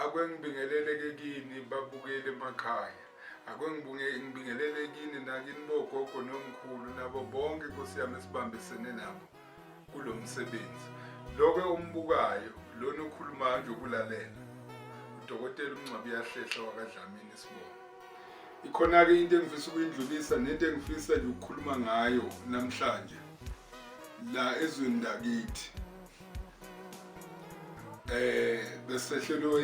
akwengibingelele kini babukele emakhaya. Akwengibingelele kini nakini bogogo nomkhulu nabo bonke Nkosi yami esibambisene nabo kulo msebenzi. Lokho umbukayo lona okhulumayo nje ukulalela. Udokotela uMncwabi yahlehla wakadlamini Sibonga. Ikhona ke into engifisa ukuyindlulisa nento engifisa nje ukukhuluma ngayo namhlanje la ezweni lakithi. Besehlelo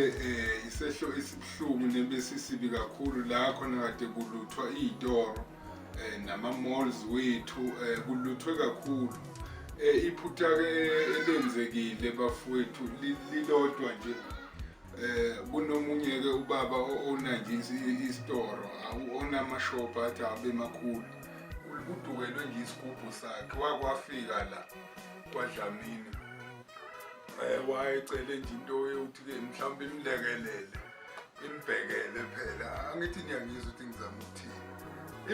isehlo isibhlungu nebesisibi kakhulu la khona kade kuluthwa izitoro nama malls wethu kuluthwe kakhulu. Iphutha ke elenzekile bafowethu lilodwa nje. Kunomunye ke ubaba ona nje isitoro ona amashop athi abe makhulu. Udukelwe nje isigubhu sakhe wakwafika la kwaDlamini. Wayecela nje into yokuthi ke mhlawumbe imlekelele imbhekele phela angithi niyangizwa ukuthi ngizama ukuthini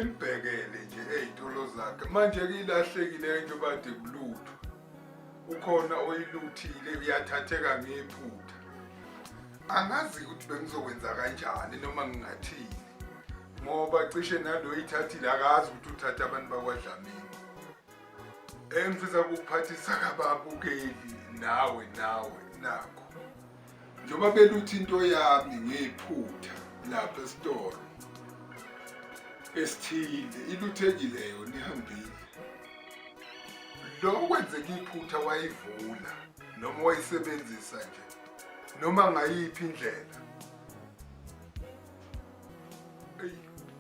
imbhekele nje ezitolo zakhe manje ke ilahlekile into kade kulutho ukhona oyiluthile uyathatheka ngephutha angazi ukuthi bengizokwenza kanjani noma ngingathini ngoba cishe nalo ithathile akazi ukuthi uthatha abantu bakwaDlamini engifisa ukuphathisa kababukeli nawe nakho njoba beluthi into yami ngephutha lapha esitolo esithile iluthekile yona ihambile lo kwenzeka iphutha wayivula noma wayisebenzisa nje noma ngayiphi indlela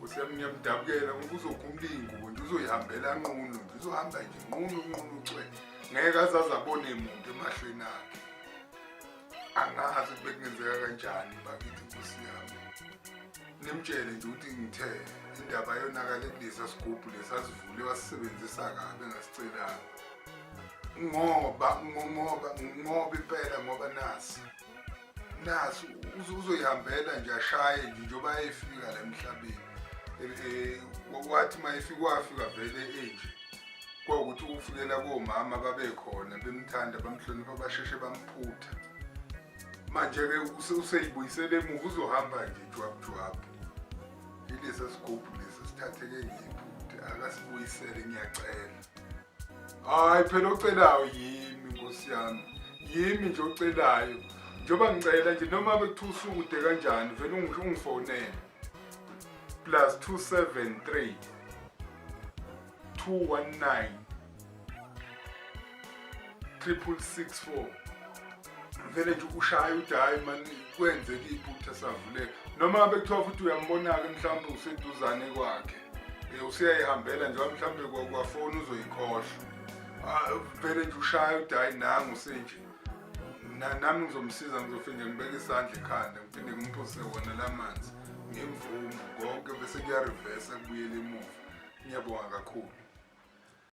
usiyamnyamdabukela ngoba uzokhumlingo nje uzoyihambela nqunu nje uzohamba nje nqunu ucwele ngeke azazabone umuntu emahlweni akhe angazi bekungenzeka kanjani bakithi Nkosi yami nimtshele nje ukuthi ngithe indaba yonakale kulesa sigubhu lesasivule wasisebenzisa kabi engasicelanga ngoba impela ngoba nasi uzoyihambela nje ashaye nje njoba ayefika la emhlabeni wathi mayefika wafika vele enje kwakuthi ufikela komama babekhona bemthanda bamhlonipha basheshe bamphutha manje ke useyibuyisele emuva uzohamba nje jwabujwabu ilesa sigubhu lesi sithatheke ngephutha akasibuyisele ngiyacela hayi phela ocelayo yimi Nkosi yami yimi nje ocelayo njoba ngicela nje noma bekuthusa ukude kanjani vele ungifonele +273 219 664 vele nje ushaya uthi hayi mani kwenzeka iphutha savuleka noma ngabe kuthiwa futhi uyambona ke mhlawumbe useduzane kwakhe usiyayihambela nje mhlawumbe kwafona uzoyikhohlwa vele nje ushaya uthi hayi nangu senje nami ngizomsiza ngizofike ngibeke isandla ekhanda ngiphinde ngimphose wona lamanzi ngimvumo konke bese kuya reverse kubuyele emuva ngiyabonga kakhulu.